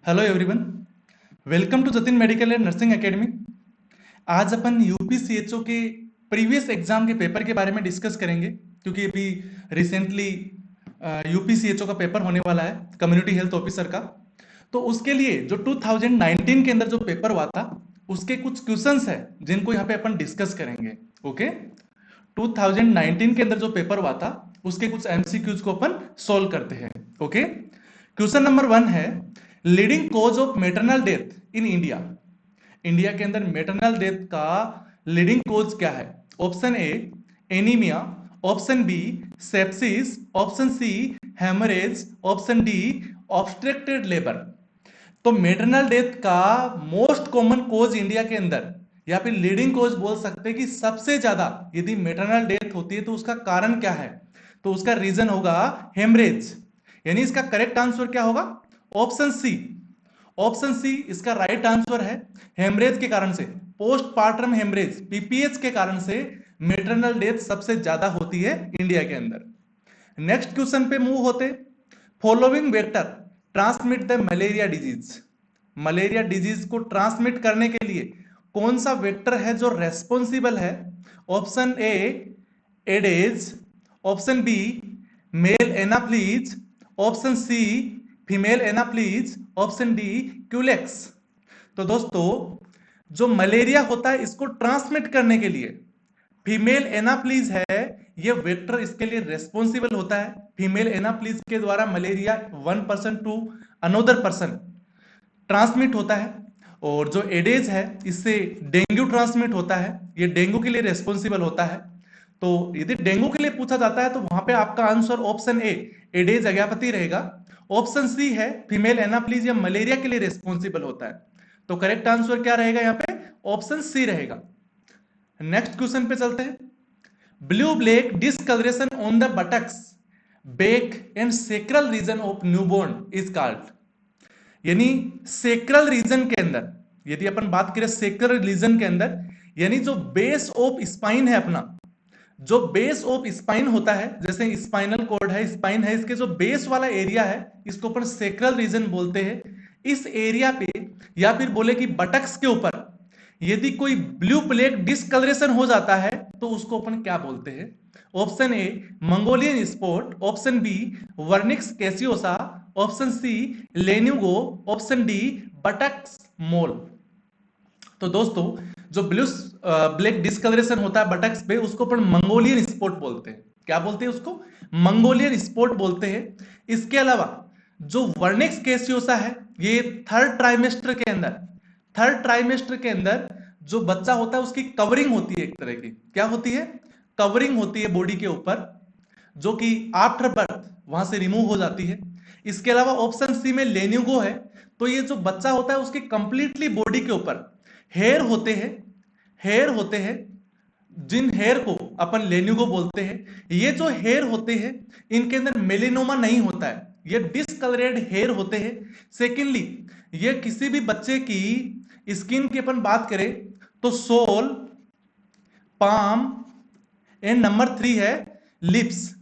Hello everyone, welcome to Jatin medical and nursing academy. आज अपन यूपीसीएचओ के प्रीवियस एग्जाम के पेपर के बारे में डिस्कस करेंगे, क्योंकि अभी रिसेंटली यूपीसीएचओ का पेपर होने वाला है, कम्युनिटी हेल्थ ऑफिसर का। तो उसके लिए जो 2019 के अंदर जो पेपर हुआ था, उसके कुछ क्वेश्चंस है जिनको यहाँ पे अपन डिस्कस करेंगे। ओके, 2019 के अंदर जो पेपर हुआ था उसके कुछ एमसीक्यूज को अपन सोल्व करते हैं। ओके, क्वेश्चन नंबर 1 है, leading cause of maternal death in India. India के अंदर मेटरनल डेथ का लीडिंग कॉज क्या है? Option A anaemia, option B sepsis, option C haemorrhage, option D obstructed labour. तो मेटरनल डेथ का मोस्ट कॉमन कोज इंडिया के अंदर, या फिर लीडिंग कोज बोल सकते हैं कि सबसे ज्यादा यदि मेटरनल डेथ होती है तो उसका कारण क्या है? तो उसका रीजन होगा हेमरेज। यानी इसका करेक्ट आंसर क्या होगा? Option C. ऑप्शन सी इसका राइट आंसर है। हेमरेज के कारण से, पोस्टपार्टम हेमरेज पीपीएच के कारण से मेटरनल डेथ सबसे ज्यादा होती है इंडिया के अंदर। नेक्स्ट क्वेश्चन पे मूव होते। Following vector transmit the malaria disease. Malaria disease को ट्रांसमिट करने के लिए कौन सा वेक्टर है जो रेस्पॉन्सिबल है? Option A Aedes, option B male Anopheles, option C female Anopheles, option D Culex. तो दोस्तों, जो मलेरिया होता है इसको ट्रांसमिट करने के लिए फीमेल एनाफ्लीज है, ये वेक्टर इसके लिए रेस्पॉन्सिबल होता है। फीमेल एनाफ्लीज के द्वारा malaria one person to another person transmit होता है। और जो एडेज है इससे डेंगू ट्रांसमिट होता है, ये डेंगू के लिए रेस्पॉन्सिबल होता है। तो यदि डेंगू के लिए पूछा जाता है तो वहां पे आपका आंसर ऑप्शन ए एडेज अग्यापति रहेगा। ऑप्शन सी है फीमेल एनाफ्लीज, या मलेरिया के लिए रेस्पॉन्सिबल होता है। तो करेक्ट आंसर क्या रहेगा यहाँ पे? ऑप्शन सी रहेगा। नेक्स्ट क्वेश्चन पे चलते हैं। Blue black discoloration on the buttocks, back and sacral region of newborn is called. यानी सेक्रल रीजन के अंदर, यदि अपन बात करें सेक्रल रीजन के अंदर, यानी जो बेस ऑफ स्पाइन है अपना, जो बेस ऑफ स्पाइन होता है, जैसे स्पाइनल कॉर्ड है, स्पाइन है, इसके जो बेस वाला एरिया है इसको अपन सेक्रल रीजन बोलते हैं। इस एरिया पे, या फिर बोले कि बटक्स के ऊपर यदि कोई ब्लू प्लेग डिस्कलरेशन हो जाता है तो उसको अपन क्या बोलते हैं? Option A Mongolian spot, option B vernix caseosa, option C lanugo, option D buttocks mole. तो दोस्तों, जो ब्लू ब्लैक डिस्कलरेशन होता है बटक्स पे उसको अपन मंगोलियन स्पॉट बोलते हैं। क्या बोलते हैं उसको? मंगोलियन स्पॉट बोलते हैं। इसके अलावा जो वर्निक्स कैसियोसा है, ये थर्ड ट्राइमेस्टर के अंदर जो बच्चा होता है उसकी कवरिंग होती है, एक तरह की क्या होती है? कवरिंग होती है बॉडी के ऊपर, जो कि आफ्टर बर्थ वहां से रिमूव हो जाती है। इसके अलावा ऑप्शन सी में लेन्यूगो है, तो ये जो बच्चा होता है उसकी कंप्लीटली बॉडी के ऊपर हेयर होते हैं, हेयर होते हैं, जिन हेयर को अपन लेन्यूगो बोलते हैं। ये जो हेयर होते हैं इनके अंदर मेलेनोमा नहीं होता है, ये डिसकलरेड हेयर होते हैं। सेकेंडली, ये किसी भी बच्चे की स्किन की अपन बात करें तो सोल, पाम एंड नंबर 3 है लिप्स,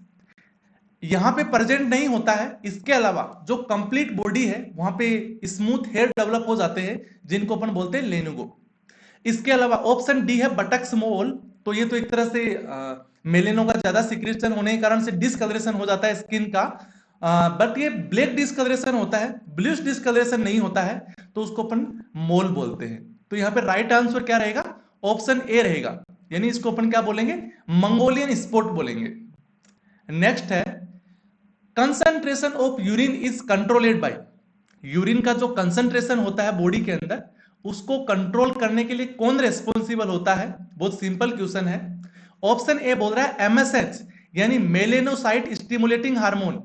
यहां पे प्रेजेंट नहीं होता है। इसके अलावा जो कंप्लीट बॉडी है वहां पे स्मूथ हेयर डेवलप हो जाते हैं, जिनको अपन बोलते हैं लेनुगो। इसके अलावा ऑप्शन डी है बटक्स मोल, तो ये तो एक तरह से मेलेनो का ज्यादा सिक्रेशन होने के कारण से डिसकलरेशन हो जाता है स्किन का, बट ये ब्लैक डिसकलरेशन होता है, ब्लूइश डिसकलरेशन नहीं होता है, तो उसको अपन मोल बोलते हैं। तो यहाँ पे राइट आंसर क्या रहेगा? ऑप्शन ए रहेगा, यानी इसको अपन क्या बोलेंगे? मंगोलियन स्पॉट बोलेंगे। नेक्स्ट है, concentration of urine is controlled by. Urine का जो कंसंट्रेशन होता है बॉडी के अंदर उसको कंट्रोल करने के लिए कौन रेस्पॉन्सिबल होता है? बहुत सिंपल क्वेश्चन है। ऑप्शन ए बोल रहा है एमएसएच, यानी मेलेनोसाइट स्टिमुलेटिंग हार्मोन।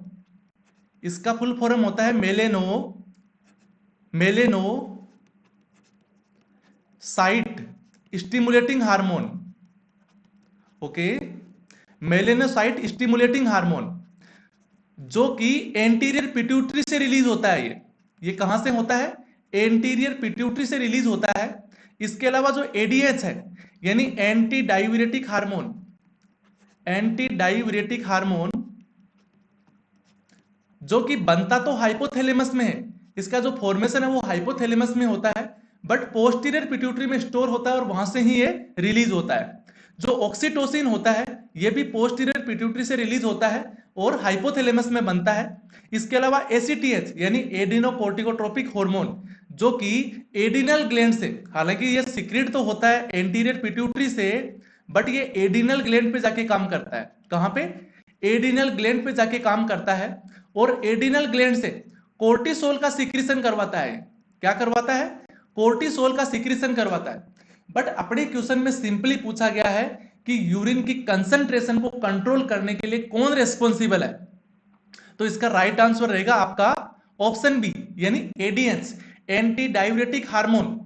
इसका फुल फॉर्म होता है melanocyte stimulating hormone. Okay, melanocyte stimulating hormone, जो कि एंटीरियर पिट्यूटरी से रिलीज होता है। ये कहां से होता है? एंटीरियर पिट्यूटरी से रिलीज होता है। इसके अलावा जो एडीएच है, यानी anti diuretic hormone, anti diuretic hormone जो कि बनता तो हाइपोथैलेमस में है, इसका जो फॉर्मेशन है वो हाइपोथैलेमस में होता है, बट पोस्टीरियर पिट्यूटरी में स्टोर होता है और वहां से ही ये रिलीज होता है। जो ऑक्सीटोसिन होता है ये भी पोस्टीरियर पिट्यूटरी से रिलीज होता है और हाइपोथैलेमस में बनता है। इसके अलावा एसीटीएच यानी एडिनोकोर्टिकोट्रोपिक हार्मोन, जो कि एडिनल ग्लैंड से, हालांकि ये सीक्रेट तो होता है एंटीरियर पिट्यूटरी से, बट ये एडिनल ग्लैंड पे जाके काम करता है। कहां पे? एडिनल ग्लैंड पे जाके काम करता है और एडिनल ग्लैंड से कोर्टिसोल का सिक्रीशन करवाता है। क्या करवाता है? कोर्टिसोल का सिक्रीशन करवाता है। बट अपने क्वेश्चन में सिंपली पूछा गया है कि यूरिन की कंसंट्रेशन को कंट्रोल करने के लिए कौन रेस्पॉन्सिबल है? तो इसका राइट आंसर रहेगा आपका ऑप्शन बी, यानी एडीएच, एंटी डाययूरेटिक हार्मोन।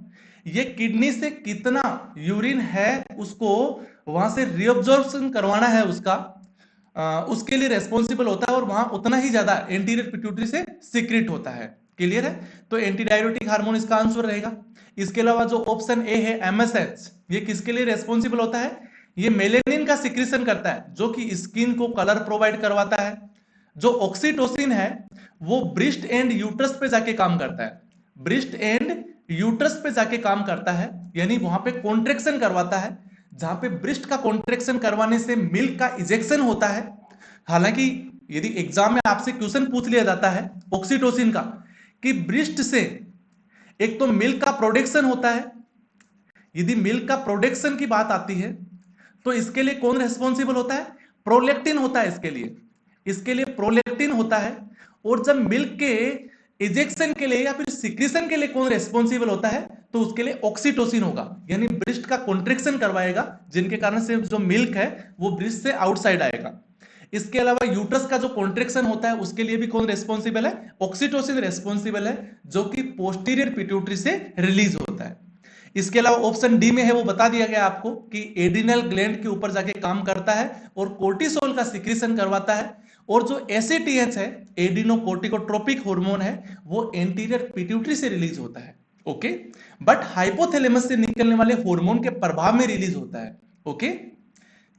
ये किडनी से कितना यूरिन है उसको वहां से रीअब्जॉर्प्शन करवाना है उसका, उसके लिए रेस्पॉन्सिबल होता है और वहां उतना ही ज्यादा एंटीरियर पिट्यूटरी से सीक्रेट होता है। क्लियर है? तो एंटी डाययूरेटिक हार्मोन इसका आंसर रहेगा। इसके अलावा जो ऑप्शन ए है एमएसएच, ये किसके लिए रेस्पॉन्सिबल होता है? ये मेलेनिन का सिक्रीशन करता है जो कि स्किन को कलर प्रोवाइड करवाता है। जो ऑक्सीटोसिन है वो ब्रेस्ट एंड यूट्रस पे जाके काम करता है, ब्रेस्ट एंड यूट्रस पे जाके काम करता है, यानी वहां पे कॉन्ट्रेक्शन करवाता है। जहां पे ब्रेस्ट का कॉन्ट्रेक्शन करवाने से मिल्क का इजेक्शन होता है। हालांकि यदि एग्जाम में आपसे क्वेश्चन पूछ लिया जाता है ऑक्सीटोसिन का कि ब्रेस्ट से एक तो मिल्क का प्रोडक्शन होता है, यदि मिल्क का प्रोडक्शन की बात आती है तो इसके लिए कौन रेस्पॉन्सिबल होता है? प्रोलेक्टिन होता है इसके लिए प्रोलेक्टिन होता है। और जब मिल्क के इजेक्शन के लिए या फिर सिक्रीशन के लिए कौन रेस्पॉन्सिबल होता है? तो उसके लिए ऑक्सीटोसिन होगा, यानी ब्रेस्ट का कॉन्ट्रेक्शन करवाएगा जिनके कारण से जो मिल्क है वो ब्रेस्ट से आउटसाइड आएगा। इसके अलावा यूट्रस का जो कॉन्ट्रेक्शन होता है उसके लिए भी कौन रेस्पॉन्सिबल है? ऑक्सीटोसिन रेस्पॉन्सिबल है, जो कि पोस्टीरियर पिट्यूटरी से रिलीज होता है। इसके अलावा ऑप्शन डी में है वो बता दिया गया आपको कि एड्रिनल ग्लैंड के ऊपर जाके काम करता है और कोर्टिसोल का सिक्रीशन करवाता है। और जो एसीटीएच है, एडिनोकोर्टिकोट्रोपिक हार्मोन है, वो एंटीरियर पिट्यूटरी से रिलीज होता है। ओके, बट हाइपोथैलेमस से निकलने वाले हार्मोन के प्रभाव में रिलीज होता है। ओके,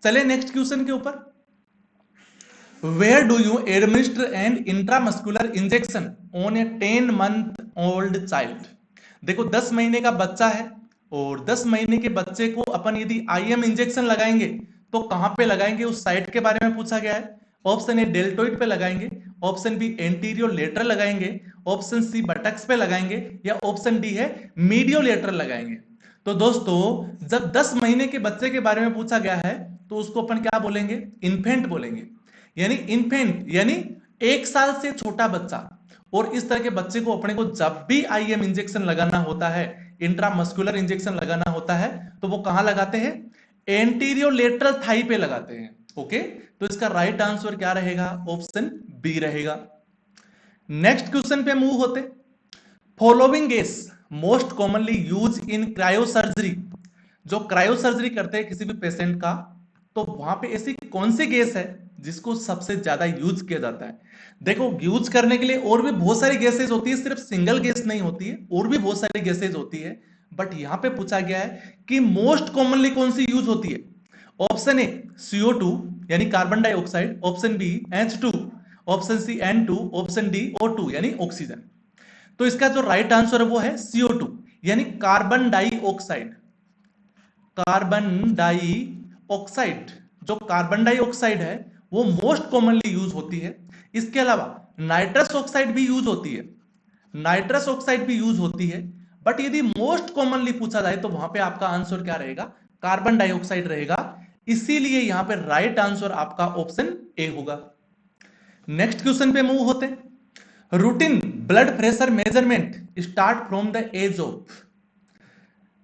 चले नेक्स्ट क्वेश्चन के ऊपर। Where do you administer an intramuscular injection on a 10 month old child? देखो 10 महीने का बच्चा है और 10 महीने के बच्चे को अपन यदि आईएम इंजेक्शन लगाएंगे तो कहां पे लगाएंगे उस साइट के बारे में पूछा गया है। ऑप्शन ए डेल्टोइड पे लगाएंगे, ऑप्शन बी एंटीरियर लेटरल लगाएंगे, ऑप्शन सी बटक्स पे लगाएंगे, या ऑप्शन डी है मीडियो लेटरल लगाएंगे। तो दोस्तों जब 10 महीने के बच्चे के बारे में पूछा गया है तो उसको अपन क्या बोलेंगे? इन्फेंट बोलेंगे, यानी इन्फेंट यानी 1 साल से छोटा बच्चा। और इस तरह के बच्चे को अपने को जब भी आईएम इंजेक्शन लगाना होता है, इंट्रामस्कुलर इंजेक्शन लगाना होता है, तो वो कहां लगाते हैं? एंटीरियर लेटरल थाई पे लगाते हैं। ओके, तो इसका राइट आंसर क्या रहेगा? ऑप्शन बी रहेगा। नेक्स्ट क्वेश्चन पे मूव होते। Following gas most commonly use in cryosurgery. जो क्रायोसर्जरी करते हैं किसी भी पेशेंट का, तो वहां पे ऐसी कौन सी गैस है जिसको सबसे ज्यादा यूज किया जाता है? देखो यूज करने के लिए और भी बहुत सारी गैसेज होती है, सिर्फ सिंगल गैस नहीं होती है, और भी बहुत सारी गैसेज होती है, बट यहां पे पूछा गया है कि मोस्ट कॉमनली कौन सी यूज होती है। ऑप्शन ए CO2 यानी carbon dioxide, option B H2, option C N2, option D O2 यानी ऑक्सीजन। तो इसका जो राइट आंसर है वो है CO2 यानी कार्बन डाइऑक्साइड। कार्बन डाइऑक्साइड, जो कार्बन डाइऑक्साइड है वो मोस्ट कॉमनली यूज होती है। इसके अलावा नाइट्रस ऑक्साइड भी यूज होती है, नाइट्रस ऑक्साइड भी यूज होती है, बट यदि मोस्ट कॉमनली पूछा जाए तो वहां पे आपका आंसर क्या रहेगा? कार्बन डाइऑक्साइड रहेगा। इसीलिए यहां पे राइट आंसर आपका ऑप्शन ए होगा। नेक्स्ट क्वेश्चन पे मूव होते। Routine blood pressure measurement start from the age of.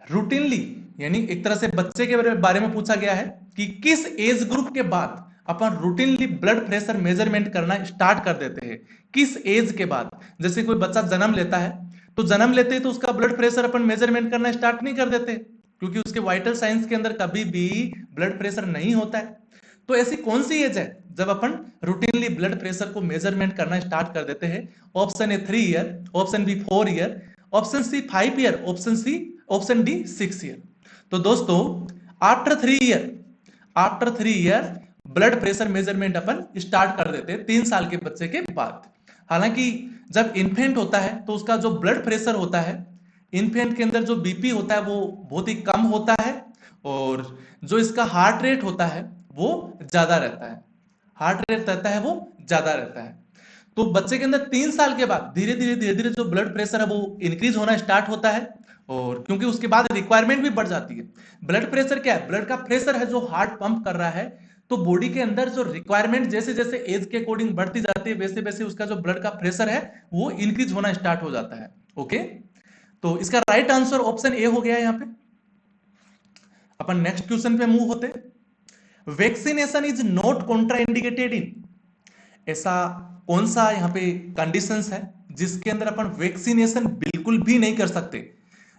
Routinely यानी एक तरह से बच्चे के बारे में पूछा गया है कि किस एज ग्रुप के बाद अपन रूटीनली ब्लड प्रेशर मेजरमेंट करना स्टार्ट कर देते हैं, किस एज के बाद? जैसे कोई बच्चा जन्म लेता है तो जन्म लेते ही तो उसका ब्लड प्रेशर अपन मेजरमेंट करना स्टार्ट नहीं कर देते, क्योंकि उसके वाइटल साइंस के अंदर कभी भी ब्लड प्रेशर नहीं होता है। तो ऐसी कौन सी एज है जब अपन रूटीनली ब्लड प्रेशर को मेजरमेंट करना स्टार्ट कर देते हैं? Option A 3 year, option B 4 year, option C 5 year, option D 6 year. तो दोस्तों after 3 year blood pressure measurement अपन स्टार्ट कर देते हैं 3 साल के बच्चे के बाद। हालांकि जब इन्फेंट होता है तो उसका जो ब्लड प्रेशर होता है, इन्फेंट के अंदर जो बीपी होता है वो बहुत ही कम होता है, और जो इसका हार्ट रेट होता है वो ज्यादा रहता है, हार्ट रेट रहता है वो ज्यादा रहता है। तो बच्चे के अंदर 3 साल के बाद धीरे धीरे जो ब्लड प्रेशर है वो इंक्रीज होना स्टार्ट होता है, और क्योंकि उसके बाद रिक्वायरमेंट भी बढ़ जाती है। ब्लड प्रेशर क्या है? ब्लड का प्रेशर है जो हार्ट पंप कर रहा है। तो बॉडी के अंदर जो रिक्वायरमेंट जैसे जैसे एज के अकॉर्डिंग बढ़ती जाती है, वैसे वैसे उसका जो ब्लड का प्रेशर है वो इंक्रीज होना स्टार्ट हो जाता है। ओके, तो इसका राइट आंसर ऑप्शन ए हो गया है। यहां पे अपन नेक्स्ट क्वेश्चन पे मूव होते। Vaccination is not contraindicated in, ऐसा कौन सा यहाँ पे कंडीशंस है जिसके अंदर अपन वैक्सीनेशन बिल्कुल भी नहीं कर सकते,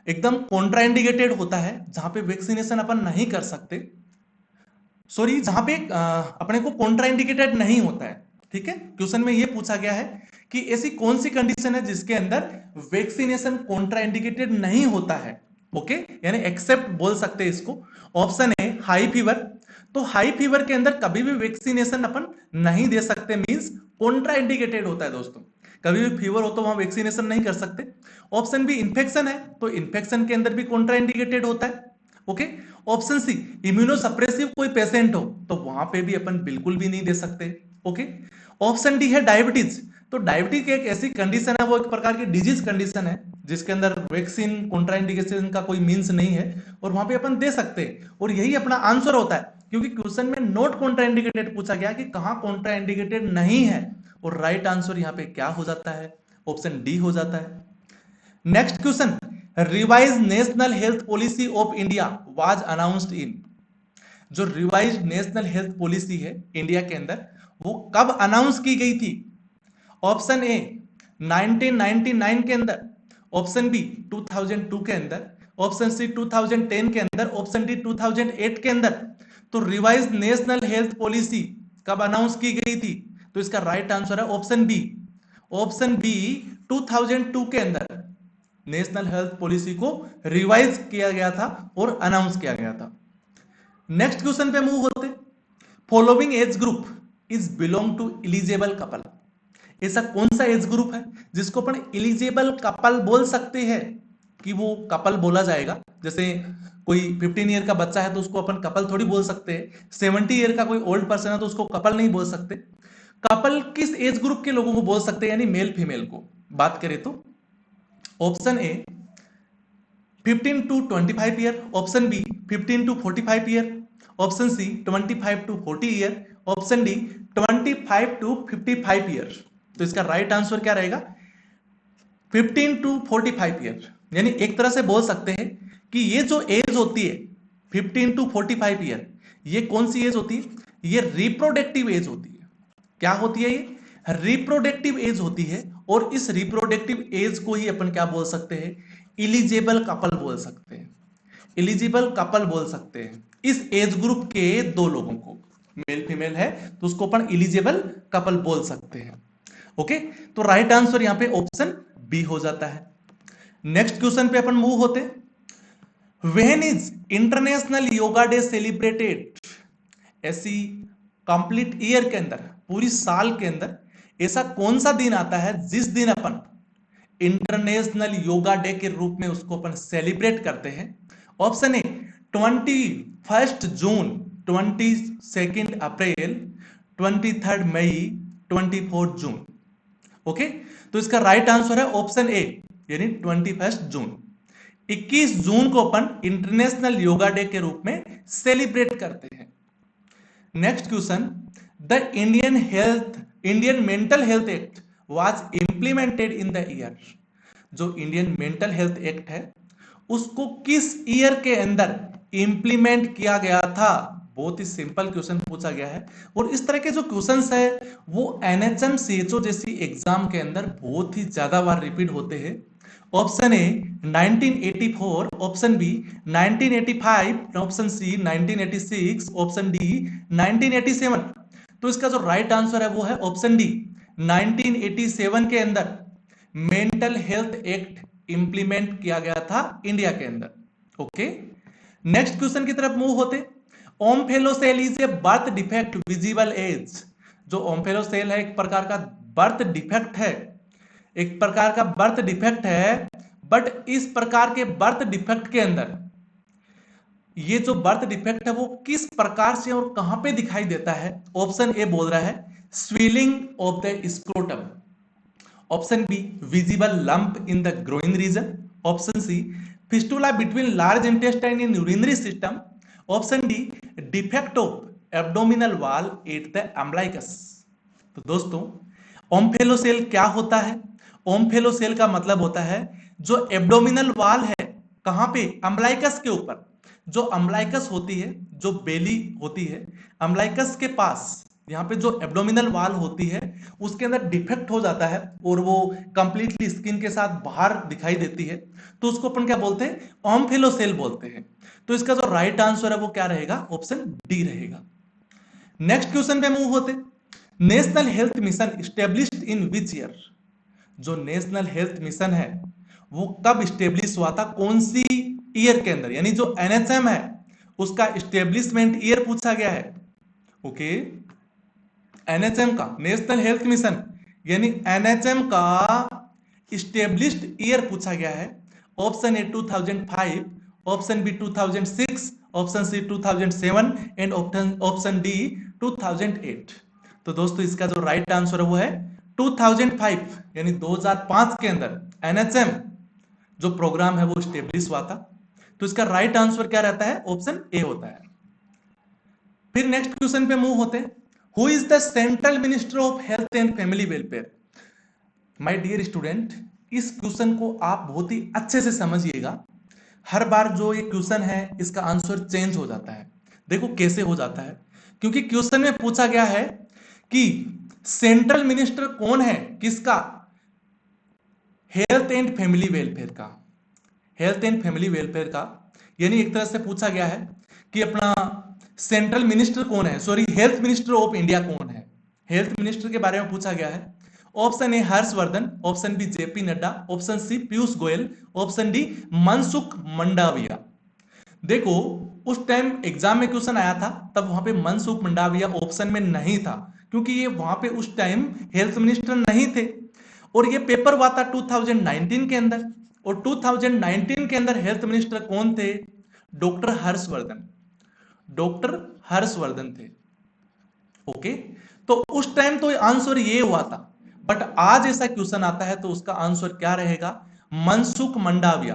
एकदम कॉन्ट्राइंडिकेटेड होता है जहां पे वैक्सीनेशन अपन नहीं कर सकते, सॉरी जहां पे अपने को कॉन्ट्राइंडिकेटेड नहीं होता है। ठीक है, क्वेश्चन में ये पूछा गया है कि ऐसी कौन सी कंडीशन है जिसके अंदर वैक्सीनेशन कॉन्ट्राइंडिकेटेड नहीं होता है। ओके, यानी एक्सेप्ट बोल सकते हैं इसको। ऑप्शन है हाई फीवर, तो हाई फीवर के अंदर कभी भी वैक्सीनेशन अपन नहीं दे सकते, मींस कॉन्ट्राइंडिकेटेड होता है दोस्तों, कभी भी फीवर हो तो वहां वैक्सीनेशन नहीं कर सकते। ऑप्शन बी इन्फेक्शन है, तो इन्फेक्शन के अंदर भी कॉन्ट्राइंडिकेटेड होता है। ओके, ऑप्शन सी इम्यूनोसप्रेसिव कोई पेशेंट हो तो वहां पे भी अपन बिल्कुल भी नहीं दे सकते। ओके, ऑप्शन डी है डायबिटीज, तो डायबिटीज एक ऐसी कंडीशन है, वो एक प्रकार की डिजीज कंडीशन है जिसके अंदर वैक्सीन कॉन्ट्राइंडिकेशन का कोई मींस नहीं है, और वहां पे अपन दे सकते हैं, और यही अपना आंसर होता है, क्योंकि क्वेश्चन में नॉट कॉन्ट्राइंडिकेटेड पूछा गया कि कहां कॉन्ट्राइंडिकेटेड नहीं है, और राइट आंसर यहां पे क्या हो जाता है? ऑप्शन डी हो जाता है। Next question, revise national health policy of India was announced in, जो रिवाइज नेशनल हेल्थ पॉलिसी है इंडिया के अंदर वो कब अनाउंस की गई थी? ऑप्शन ए 1999 के अंदर, ऑप्शन बी 2002 के अंदर, ऑप्शन सी 2010 के अंदर, ऑप्शन डी 2008 के अंदर। तो रिवाइज नेशनल हेल्थ पॉलिसी कब अनाउंस की गई थी? तो इसका राइट आंसर है ऑप्शन बी, ऑप्शन बी 2002 के अंदर नेशनल हेल्थ पॉलिसी को रिवाइज किया गया था और अनाउंस किया गया था। नेक्स्ट क्वेश्चन पे मूव होते। Following age group is belong to eligible couple, ऐसा कौन सा एज ग्रुप है जिसको अपन एलिजिबल कपल बोल सकते हैं, कि वो कपल बोला जाएगा। जैसे कोई 15 ईयर का बच्चा है तो उसको अपन कपल थोड़ी बोल सकते हैं, 70 ईयर का कोई ओल्ड पर्सन है तो उसको कपल नहीं बोल सकते। कपल किस एज ग्रुप के लोगों को बोल सकते हैं, यानी मेल फीमेल को बात करें तो option A 15 to 25 year, option B 15 to 45 year, option C 25 to 40 year, option D 25 to 55 year. तो इसका राइट आंसर क्या रहेगा? 15 to 45 ईयर। यानी एक तरह से बोल सकते हैं कि ये जो एज होती है 15 to 45 ईयर, ये कौन सी एज होती है? ये रिप्रोडक्टिव एज होती है। क्या होती है? ये रिप्रोडक्टिव एज होती है, और इस रिप्रोडक्टिव एज को ही अपन क्या बोल सकते हैं? इलिजिबल कपल बोल सकते हैं, इलिजिबल कपल बोल सकते हैं इस एज ग्रुप के दो लोगों को, मेल फीमेल है तो उसको अपन इलिजिबल कपल बोल सकते हैं। ओके, तो राइट आंसर यहां पे ऑप्शन बी हो जाता है। नेक्स्ट क्वेश्चन पे अपन मूव होते। When is international yoga day celebrated, ऐसी कंप्लीट ईयर के अंदर, पूरी साल के अंदर ऐसा कौन सा दिन आता है जिस दिन अपन इंटरनेशनल योगा डे के रूप में उसको अपन सेलिब्रेट करते हैं? ऑप्शन ए 21 जून, 22 अप्रैल, 23 मई, 24 जून। ओके, तो इसका राइट आंसर है ऑप्शन ए, यानी 21 जून। 21 जून को अपन इंटरनेशनल योगा डे के रूप में सेलिब्रेट करते हैं। Next question, the Indian mental health act was implemented in the year, जो इंडियन मेंटल हेल्थ एक्ट है उसको किस ईयर के अंदर इंप्लीमेंट किया गया था? बहुत ही सिंपल क्वेश्चन पूछा गया है, और इस तरह के जो क्वेश्चंस है वो एनएचएम सीएचओ जैसी एग्जाम के अंदर बहुत ही ज्यादा बार रिपीट होते हैं। Option A 1984, option B 1985, option C 1986, option D 1987। तो इसका जो राइट आंसर है वो है ऑप्शन डी, 1987 के अंदर मेंटल हेल्थ एक्ट इंप्लीमेंट किया गया था इंडिया के अंदर। ओके, नेक्स्ट क्वेश्चन की तरफ मूव होते। Omphalocele is a birth defect visible age, जो ओम्फेलोसेल है एक प्रकार का बर्थ डिफेक्ट है, एक प्रकार का बर्थ डिफेक्ट है, बट इस प्रकार के बर्थ डिफेक्ट के अंदर ये जो बर्थ डिफेक्ट है वो किस प्रकार से और कहां पे दिखाई देता है? ऑप्शन ए बोल रहा है swelling of the scrotum, option B visible lump in the groin region, option C fistula between large intestine in urinary system, option D defect of abdominal wall at the umbilicus. तो दोस्तों ओम्फेलोसेल क्या होता है? ओम्फेलोसेल का मतलब होता है जो एब्डोमिनल वॉल है, कहां पे? अम्बलाइकस के ऊपर। जो अम्बलाइकस होती है, जो बेली होती है, अम्बलाइकस के पास यहाँ पे जो एब्डोमिनल वॉल होती है उसके अंदर डिफेक्ट हो जाता है और वो कंप्लीटली स्किन के साथ बाहर दिखाई देती है, तो उसको अपन क्या बोलते हैं? ओम्फेलोसेल बोलते हैं। तो इसका जो राइट आंसर है वो क्या रहेगा? ऑप्शन डी रहेगा। नेक्स्ट क्वेश्चन पे मूव होते। National health mission established in which year? जो नेशनल हेल्थ मिशन है वो कब स्टेब्लिश हुआ था? कौन सी ईयर के अंदर? यानी जो एनएचएम है उसका स्टेब्लिशमेंट ईयर पूछा गया है। ओके, एनएचएम का, नेशनल हेल्थ मिशन यानी एनएचएम का स्टेब्लिश्ड ईयर पूछा गया है। Option A 2005, option B 2006, option C 2007 and option D 2008। तो दोस्तों इसका जो राइट आंसर है वो है 2005, यानी 2005 के अंदर एनएचएम जो प्रोग्राम है वो स्टेब्लिश हुआ था। तो इसका राइट आंसर क्या रहता है? ऑप्शन ए होता है। फिर नेक्स्ट क्वेश्चन पे मूव होते हैं। Who is the central minister of health and family welfare? My dear student, इस क्वेश्चन को आप बहुत ही अच्छे से समझिएगा। हर बार जो ये क्वेश्चन है इसका आंसर चेंज हो जाता है। देखो कैसे हो जाता है, क्योंकि क्वेश्चन में पूछा गया है कि सेंट्रल मिनिस्टर कौन है, किसका? हेल्थ एंड फैमिली वेलफेयर का। हेल्थ एंड फैमिली वेलफेयर का, यानी एक तरह से पूछा गया है कि अपना सेंट्रल मिनिस्टर कौन है, sorry health minister of India कौन है, हेल्थ मिनिस्टर के बारे में पूछा गया है। Option A Harshvardhan, option B JP Nadda, option C Piyush Goyal, option D Mansukh Mandaviya. देखो उस टाइम एग्जाम में क्वेश्चन आया था तब वहां पे मनसुख मंडाविया ऑप्शन में नहीं था, क्योंकि ये वहां पे उस टाइम हेल्थ मिनिस्टर नहीं थे। और ये पेपर हुआ था 2019 के अंदर, और 2019 के अंदर हेल्थ मिनिस्टर कौन थे? डॉक्टर हर्षवर्धन, डॉक्टर हर्षवर्धन थे। ओके, तो उस टाइम तो आंसर ये हुआ था, बट आज ऐसा क्वेश्चन आता है तो उसका आंसर क्या रहेगा? मनसुख मंडाविया,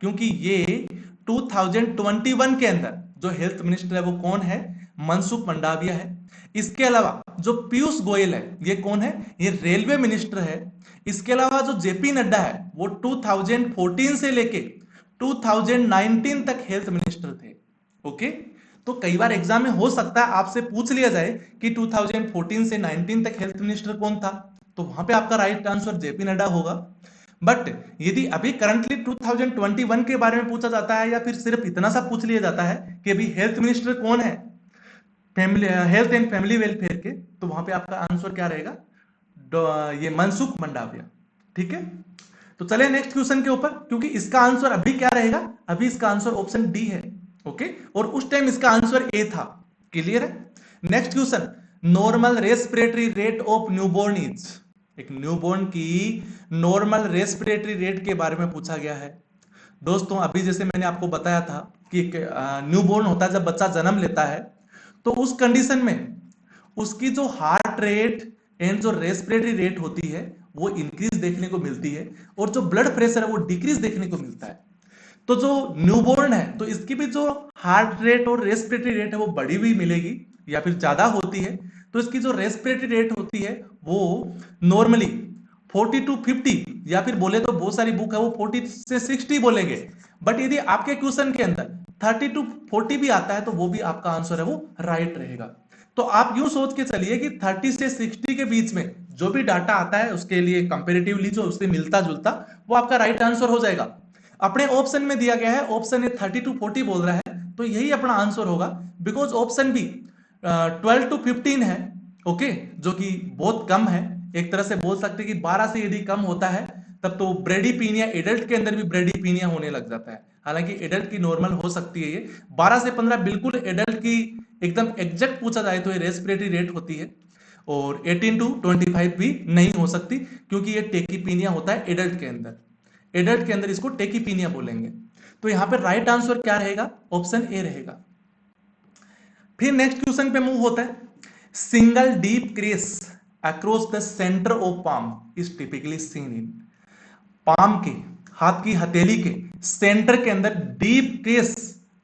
क्योंकि ये 2021 के अंदर जो हेल्थ मिनिस्टर है वो कौन है? मनसुख मंडाविया है। इसके अलावा जो पीयूष गोयल है ये कौन है? ये रेलवे मिनिस्टर है। इसके अलावा जो जेपी नड्डा है वो 2014 से लेके 2019 तक हेल्थ मिनिस्टर थे। ओके, तो कई बार एग्जाम में हो सकता है आपसे पूछ लिया जाए कि 2014 से 19 तक हेल्थ मिनिस्टर कौन था, तो वहां पे आपका राइट आंसर जेपी नड्डा होगा। बट यदि अभी करंटली 2021 के बारे में पूछा जाता है या फिर सिर्फ इतना सा पूछ लिया जाता है कि अभी हेल्थ मिनिस्टर कौन है family health and family welfare के, तो वहां पे आपका आंसर क्या रहेगा? ये मनसुख मंडाविया। ठीक है, तो चले नेक्स्ट क्वेश्चन के ऊपर, क्योंकि इसका आंसर अभी क्या रहेगा? अभी इसका आंसर ऑप्शन डी है। ओके, और उस टाइम इसका आंसर ए था। क्लियर है? Next question, normal respiratory rate of newborn is? एक न्यूबॉर्न की नॉर्मल रेस्पिरेटरी रेट के बारे में पूछा गया है। दोस्तों अभी जैसे मैंने आपको बताया था कि एक न्यूबॉर्न होता है, जब बच्चा जन्म लेता है तो उस कंडीशन में उसकी जो हार्ट रेट एंड जो रेस्पिरेटरी रेट होती है वो इंक्रीज देखने को मिलती है, और जो ब्लड प्रेशर है वो डिक्रीज देखने को मिलता है। तो जो न्यूबॉर्न है तो इसकी भी जो हार्ट रेट और रेस्पिरेटरी रेट है वो बढ़ी हुई मिलेगी या फिर ज्यादा होती है। तो इसकी जो रेस्पिरेटरी रेट होती है वो नॉर्मली 40 to 50, या फिर बोले तो बहुत सारी बुक है वो 40 से 60 बोलेंगे, बट यदि आपके क्वेश्चन के अंदर 30 to 40 भी आता है तो वो भी आपका आंसर है वो राइट रहेगा। तो आप यूं सोच के चलिए कि 30 से 60 के बीच में जो भी डाटा आता है उसके लिए कंपेरेटिवली जो उससे मिलता जुलता वो आपका राइट आंसर हो जाएगा। अपने ऑप्शन में दिया गया है, ऑप्शन ए 30 to 40 बोल रहा है, तो यही अपना आंसर होगा, बिकॉज ऑप्शन बी 12 to 15 है। ओके, जो कि बहुत कम है। एक तरह से बोल सकते हैं कि 12 से यदि कम होता है तब तो ब्रेडीपीनिया, एडल्ट के अंदर भी ब्रेडीपीनिया होने लग जाता है। हालांकि एडल्ट की नॉर्मल हो सकती है ये 12 से 15 बिल्कुल एडल्ट की एकदम एग्जैक्ट पूछा जाए तो ये रेस्पिरेटरी रेट होती है। और 18 टू 25 भी नहीं हो सकती, क्योंकि ये टेकीपीनिया होता है एडल्ट के अंदर। एडल्ट के अंदर इसको टेकीपीनिया बोलेंगे। तो यहां पे राइट आंसर क्या रहेगा? ऑप्शन ए रहेगा। फिर नेक्स्ट क्वेश्चन पे मूव होता है। Single deep crease across the centre of palm is typically seen in. Palm के, हाथ की हथेली के सेंटर के अंदर डीप क्रेस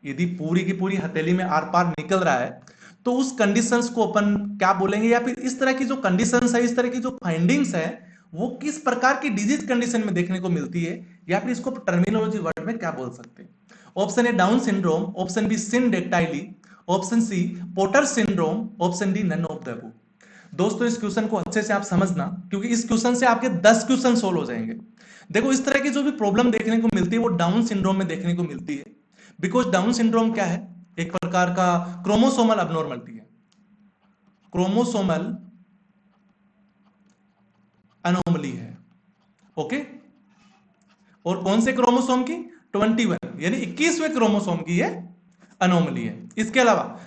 यदि पूरी की पूरी हथेली में आर पार निकल रहा है, तो उस कंडीशंस को अपन क्या बोलेंगे, या फिर इस तरह की जो कंडीशंस है, इस तरह की जो फाइंडिंग्स है, वो किस प्रकार की डिजीज कंडीशन में देखने को मिलती है, या फिर इसको टर्मिनोलॉजी वर्ड में क्या बोल सकते हैं? Option A Down syndrome, option B syndactyly, option C Potter syndrome, option D none of the above. दोस्तों इस क्वेश्चन को अच्छे से आप समझना, क्योंकि इस क्वेश्चन से आपके 10 क्वेश्चन सोल्व हो जाएंगे। देखो इस तरह की जो भी प्रॉब्लम देखने को मिलती है वो डाउन सिंड्रोम में देखने को मिलती है। बिकॉज डाउन सिंड्रोम क्या है? एक प्रकार का क्रोमोसोमल अबनॉर्मलिटी है, क्रोमोसोमल अनोमली है। ओके, और कौन से क्रोमोसोम की? 21, यानी 21वें क्रोमोसोम की ये अनोमली है। इसके अलावा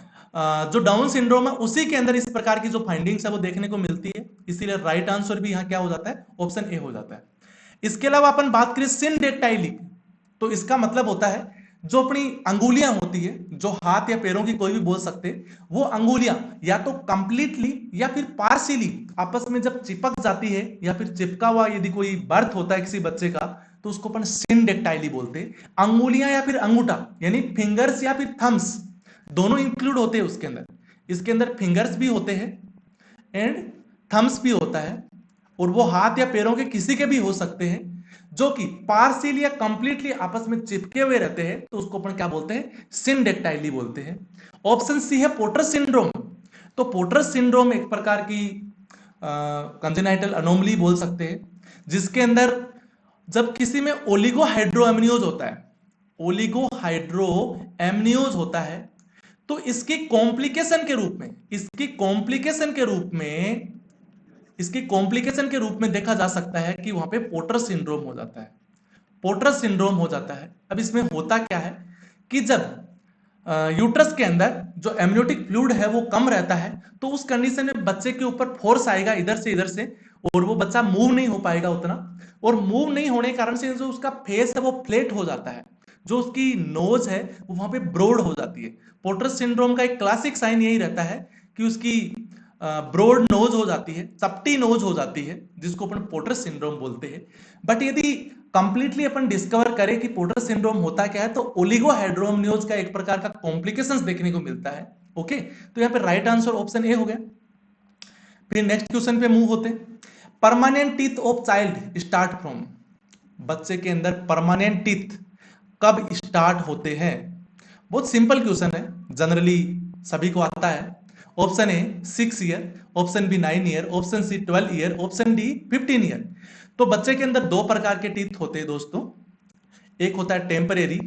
जो डाउन सिंड्रोम है उसी के अंदर इस प्रकार की जो फाइंडिंग्स है वो देखने को मिलती है, इसीलिए राइट आंसर भी यहां क्या हो जाता है? ऑप्शन ए हो जाता है। इसके अलावा अपन बात करें सिंडेक्टाइली, तो इसका मतलब होता है जो अपनी अंगुलियां होती है, जो हाथ या पैरों की कोई भी बोल सकते, वो अंगुलियां या तो कंप्लीटली या फिर पार्शियली आपस में जब चिपक जाती है, या फिर चिपका हुआ यदि कोई बर्थ होता है किसी बच्चे का, तो उसको अपन सिंडेक्टाइली बोलते हैं। अंगुलियां या फिर अंगूठा, यानी फिंगर्स या फिर थम्स, दोनों इंक्लूड होते हैं उसके अंदर। इसके अंदर फिंगर्स भी होते हैं एंड थम्स भी होता है, और वो हाथ या पैरों के किसी के भी हो सकते हैं, जो कि पार्शियली या कंप्लीटली आपस में चिपके हुए रहते हैं, तो उसको अपन क्या बोलते हैं? सिंडेक्टाइली बोलते हैं। ऑप्शन सी है पोटर सिंड्रोम। तो पोटर सिंड्रोम एक प्रकार की कंजेनाइटल अनोमली बोल सकते हैं, जिसके अंदर जब किसी में ओलिगोहाइड्रोएमनियोज होता है, ओलिगोहाइड्रोएमनियोज होता है, तो इसकी कॉम्प्लिकेशन के रूप में, इसकी कॉम्प्लिकेशन के रूप में देखा जा सकता है कि वहां पे पोटर सिंड्रोम हो जाता है, पोटर सिंड्रोम हो जाता है। अब इसमें होता क्या है कि जब यूट्रस के अंदर जो एमनियोटिक फ्लूइड है वो कम रहता है, तो उस कंडीशन में बच्चे के ऊपर फोर्स आएगा इधर से, और वो बच्चा मूव नहीं हो पाएगा उतना, और मूव नहीं होने के कारण से जो उसका फेस है वो फ्लैट हो जाता है, जो उसकी नोज है वो वहां पे ब्रॉड हो जाती है। पोटर सिंड्रोम का एक क्लासिक साइन यही रहता है कि उसकी ब्रॉड नोज हो जाती है, चपटी नोज हो जाती है, जिसको अपन पोटर सिंड्रोम बोलते हैं। बट यदि कंप्लीटली अपन डिस्कवर करें कि पोटर सिंड्रोम होता क्या है, तो ओलिगोहाइड्रोएमनियोज का एक प्रकार का कॉम्प्लिकेशंस देखने को मिलता है। ओके, तो यहाँ पे राइट आंसर ऑप्शन ए हो गया। फिर नेक्स्ट क्वेश्चन पे मूव होते हैं। Permanent teeth of child start from. बच्चे के अंदर परमानेंट टीथ कब स्टार्ट होते हैं? बहुत सिंपल क्वेश्चन है, जनरली सभी को आता है। Option A 6 year, option B 9 year, option C 12 year, option D 15 year. तो बच्चे के अंदर दो प्रकार के टीथ होते हैं दोस्तों, एक होता है टेम्परेरी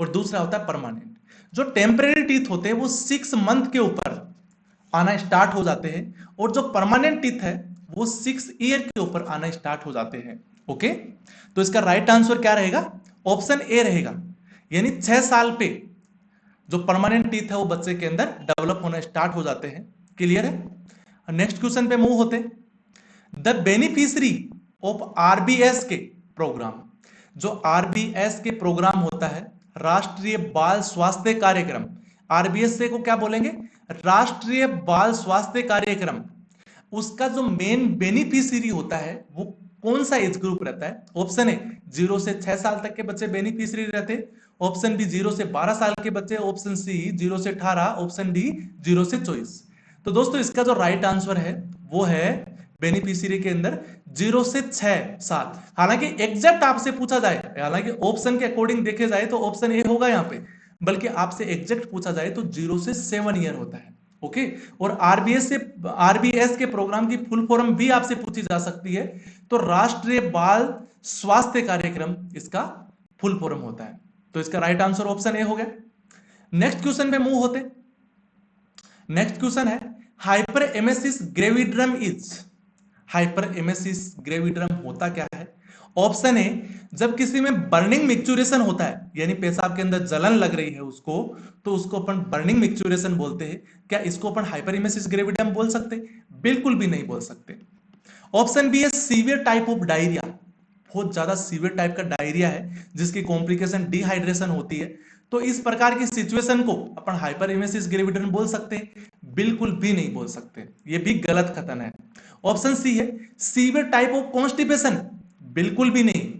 और दूसरा होता है परमानेंट। जो टेम्परेरी टीथ होते हैं वो 6 मंथ के ऊपर आना स्टार्ट हो जाते हैं, और जो परमानेंट टीथ है वो 6 ईयर के ऊपर आना स्टार्ट हो जाते हैं। ओके, तो इसका राइट आंसर क्या रहेगा? ऑप्शन ए रहेगा, यानी 6 साल पे जो परमानेंट टीथ है वो बच्चे के अंदर डेवलप होना स्टार्ट हो जाते हैं। क्लियर है? नेक्स्ट क्वेश्चन पे मूव होते हैं। द बेनिफिशियरी ऑफ आरबीएस के प्रोग्राम, जो आरबीएस के प्रोग्राम होता है, राष्ट्रीय बाल स्वास्थ्य कार्यक्रम, आरबीएस से को क्या बोलेंगे? राष्ट्रीय बाल स्वास्थ्य कार्यक्रम। उसका जो मेन बेनिफिशियरी होता है वो कौन सा एज ग्रुप रहता है? ऑप्शन ए 0 से 6 साल तक के बच्चे बेनिफिशियरी रहते हैं, ऑप्शन बी 0 से 12 साल के बच्चे, ऑप्शन सी 0 से 18, ऑप्शन डी 0 से 24। तो दोस्तों इसका जो राइट आंसर है वो है बेनिफिशियरी के अंदर 0 से 6 साल। हालांकि एग्जैक्ट आपसे पूछा जाए, हालांकि ऑप्शन के अकॉर्डिंग देखे जाए तो ऑप्शन ए होगा यहाँ पे, बल्कि आपसे एग्जैक्ट पूछा जाए तो 0 से 7 ईयर होता है। ओके, और आरबीएस के प्रोग्राम की फुल फॉर्म भी आपसे पूछी जा सकती है, तो राष्ट्रीय बाल स्वास्थ्य कार्यक्रम इसका फुल फॉर्म होता है। तो इसका राइट आंसर ऑप्शन ए हो गया। नेक्स्ट क्वेश्चन पे मूव होते। नेक्स्ट क्वेश्चन है hyper emesis ग्रेविड्रम is. Hyper emesis ग्रेविड्रम होता क्या है? ऑप्शन ए, जब किसी में बर्निंग मिक्चुरेशन होता है, यानी पेशाब के अंदर जलन लग रही है उसको, तो उसको अपन बर्निंग मिक्चुरेशन बोलते हैं। क्या इसको अपन हाइपरिमेसिस ग्रेविडियम बोल सकते? बिल्कुल भी नहीं बोल सकते। ऑप्शन बी है सीवियर टाइप ऑफ डायरिया, बहुत ज्यादा सीवियर टाइप का डायरिया है जिसकी कॉम्प्लिकेशन डिहाइड्रेशन होती है, तो इस प्रकार की सिचुएशन को अपन हाइपरिमेसिस ग्रेविडियम बोल सकते हैं? बिल्कुल भी नहीं बोल सकते, ये भी गलत कथन है। ऑप्शन सी है सीवियर टाइप ऑफ कॉन्स्टिपेशन, बिल्कुल भी नहीं।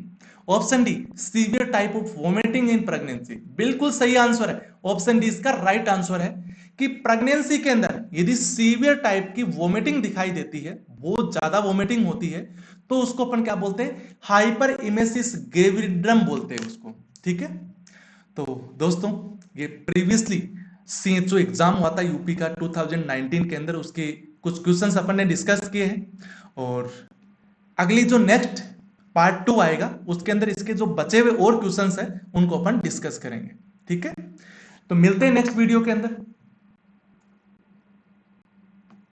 Option D severe type of vomiting in pregnancy, बिल्कुल सही आंसर है। ऑप्शन डी इसका राइट आंसर है कि प्रेगनेंसी के अंदर यदि सीवियर टाइप की वोमिटिंग दिखाई देती है, बहुत ज्यादा वोमिटिंग होती है, तो उसको अपन क्या बोलते हैं? हाइपर इमेसिस ग्रेविडियम बोलते हैं उसको। ठीक है, तो दोस्तों ये प्रीवियसली सीएचओ एग्जाम हुआ था यूपी का 2019 के अंदर, उसके कुछ क्वेश्चंस अपन ने डिस्कस किए हैं, और अगली जो नेक्स्ट पार्ट 2 आएगा उसके अंदर इसके जो बचे हुए और क्वेश्चंस हैं उनको अपन डिस्कस करेंगे। ठीक है, तो मिलते हैं नेक्स्ट वीडियो के अंदर।